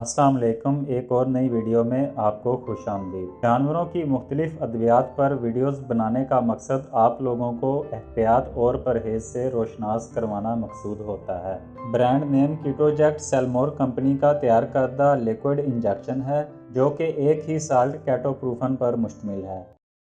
अस्सलाम वालेकुम। एक और नई वीडियो में आपको खुश आमदीद। जानवरों की मुख्तलिफ अद्वियात पर वीडियोस बनाने का मकसद आप लोगों को एहतियात और परहेज से रोशनास करवाना मकसूद होता है। ब्रांड नेम कीटोजैक्ट सेलमोर कंपनी का तैयार करदा लिक्विड इंजेक्शन है जो कि एक ही साल्ट कैटोप्रूफन पर मुश्तमिल है।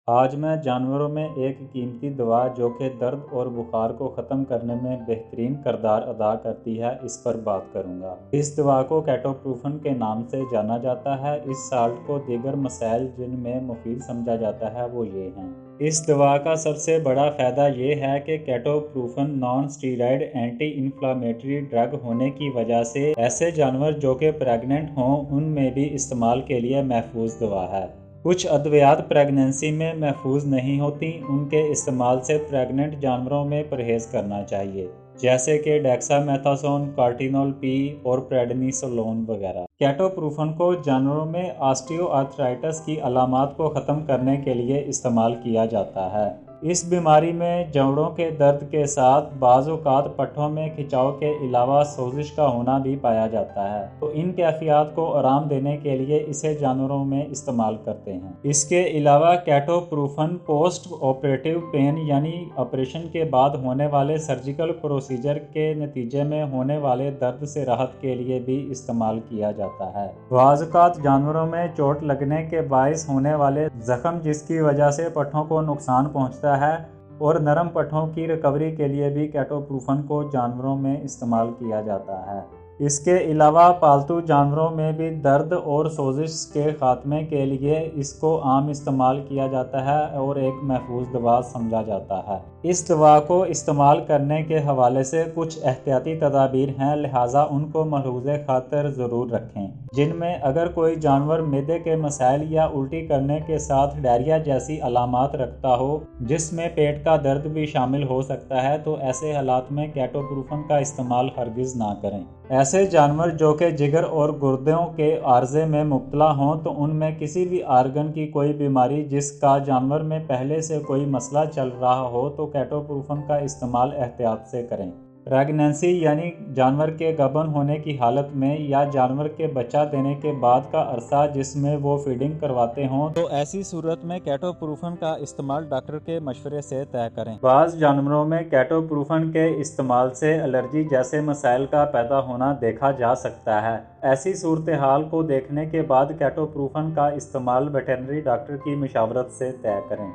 आज मैं जानवरों में एक कीमती दवा जो कि दर्द और बुखार को ख़त्म करने में बेहतरीन किरदार अदा करती है इस पर बात करूंगा। इस दवा को कैटोप्रूफन के नाम से जाना जाता है। इस साल्ट को दीगर मसाइल जिनमें मुफीद समझा जाता है वो ये हैं। इस दवा का सबसे बड़ा फ़ायदा ये है कि ketoprofen non steroid anti inflammatory drug होने की वजह से ऐसे जानवर जो कि प्रेग्नेंट हों उनमें भी इस्तेमाल के लिए महफूज दवा है। कुछ अद्वियात प्रेगनेंसी में महफूज नहीं होती, उनके इस्तेमाल से प्रेग्नेंट जानवरों में परहेज करना चाहिए, जैसे कि डेक्सामेथासोन, कार्टिनोल पी और प्रेडनिसोलोन वगैरह। कैटोप्रूफन को जानवरों में ऑस्टियोआर्थराइटिस की अलामात को ख़त्म करने के लिए इस्तेमाल किया जाता है। इस बीमारी में जोड़ों के दर्द के साथ बाज़ औक़ात पट्ठों में खिंचाव के अलावा सोजिश का होना भी पाया जाता है, तो इन कैफियत को आराम देने के लिए इसे जानवरों में इस्तेमाल करते हैं। इसके अलावा कैटोप्रूफन पोस्ट ऑपरेटिव पेन यानी ऑपरेशन के बाद होने वाले सर्जिकल प्रोसीजर के नतीजे में होने वाले दर्द से राहत के लिए भी इस्तेमाल किया जाता है। बाज़ औक़ात जानवरों में चोट लगने के बायस होने वाले जख्म जिसकी वजह से पट्ठों को नुकसान पहुँचता है और नरम पट्ठों की रिकवरी के लिए भी कैटोप्रूफन को जानवरों में इस्तेमाल किया जाता है। इसके अलावा पालतू जानवरों में भी दर्द और सोजिश के खात्मे के लिए इसको आम इस्तेमाल किया जाता है और एक महफूज दवा समझा जाता है। इस दवा को इस्तेमाल करने के हवाले से कुछ एहतियाती तदाबीर हैं, लिहाजा उनको मलहूज़े खातिर ज़रूर रखें, जिनमें अगर कोई जानवर मैदे के मसाइल या उल्टी करने के साथ डायरिया जैसी अलामात रखता हो जिसमें पेट का दर्द भी शामिल हो सकता है, तो ऐसे हालात में कैटोप्रूफन का इस्तेमाल हरगिज़ ना करें। ऐसे जानवर जो कि जिगर और गुर्दों के आर्जे में मुब्तला हों, तो उनमें किसी भी आर्गन की कोई बीमारी जिसका जानवर में पहले से कोई मसला चल रहा हो, तो कैटोप्रूफन का इस्तेमाल एहतियात से करें। प्रेगनेंसी यानी जानवर के गबन होने की हालत में या जानवर के बच्चा देने के बाद का अरसा जिसमें वो फीडिंग करवाते हों, तो ऐसी सूरत में कैटोप्रूफन का इस्तेमाल डॉक्टर के मशवरे से तय करें। बाज़ जानवरों में कैटोप्रूफन के इस्तेमाल से एलर्जी जैसे मसाइल का पैदा होना देखा जा सकता है। ऐसी सूरत हाल को देखने के बाद कैटोप्रूफन का इस्तेमाल वेटरनरी डॉक्टर की मशावरत से तय करें।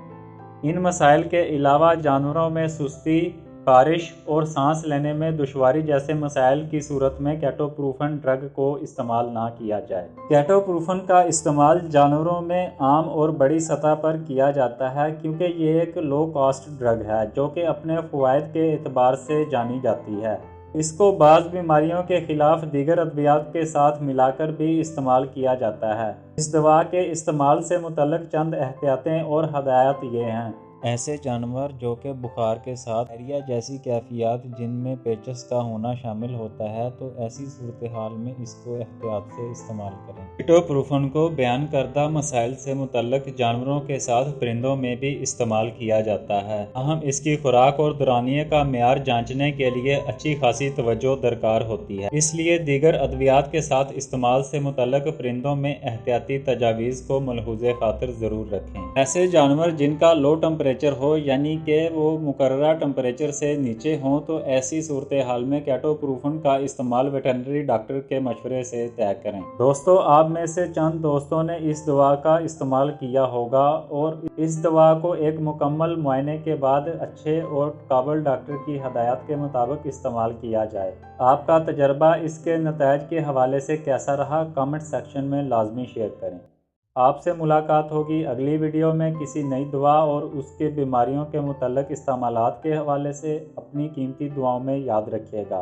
इन मसाइल के अलावा जानवरों में सुस्ती, बारिश और सांस लेने में दुश्वारी जैसे मसाइल की सूरत में कैटोप्रूफन ड्रग को इस्तेमाल ना किया जाए। कैटोप्रूफन का इस्तेमाल जानवरों में आम और बड़ी सतह पर किया जाता है क्योंकि ये एक लो कॉस्ट ड्रग है जो कि अपने फ़वाइद के एतबार से जानी जाती है। इसको बाज़ बीमारियों के खिलाफ दीगर अद्वियात के साथ मिलाकर भी इस्तेमाल किया जाता है। इस दवा के इस्तेमाल से मुतल्लिक़ चंद एहतियातें और हदायत ये हैं। ऐसे जानवर जो कि बुखार के साथ डायरिया जैसी कैफियत जिनमें पेचस का होना शामिल होता है, तो ऐसी सूरत हाल में इसको एहतियात से इस्तेमाल करें। कैटोप्रूफन को बयान करदा मसाइल से मुतल्लिक़ जानवरों के साथ परिंदों में भी इस्तेमाल किया जाता है। अहम इसकी खुराक और दौरानिये का मेयार जांचने के लिए अच्छी खासी तवज्जो दरकार होती है, इसलिए दीगर अद्वियात के साथ इस्तेमाल से मुतल्लिक़ परिंदों में एहतियाती तजावीज़ को मलहूज़े खातिर ज़रूर रखें। ऐसे जानवर जिनका लो टेम्परेचर हो यानी कि वो मुकर्ररा टेम्परेचर से नीचे हों, तो ऐसी सूरत हाल में कैटोप्रूफन का इस्तेमाल वेटरनरी डॉक्टर के मशवरे से तय करें। दोस्तों, आप में से चंद दोस्तों ने इस दवा का इस्तेमाल किया होगा और इस दवा को एक मुकम्मल मुआयने के बाद अच्छे और काबिल डॉक्टर की हदायत के मुताबिक इस्तेमाल किया जाए। आपका तजर्बा इसके नताइज के हवाले से कैसा रहा, कमेंट सेक्शन में लाजमी शेयर करें। आपसे मुलाकात होगी अगली वीडियो में किसी नई दवा और उसके बीमारियों के मुतल्लिक़ इस्तेमालात के हवाले से। अपनी कीमती दुआओं में याद रखिएगा।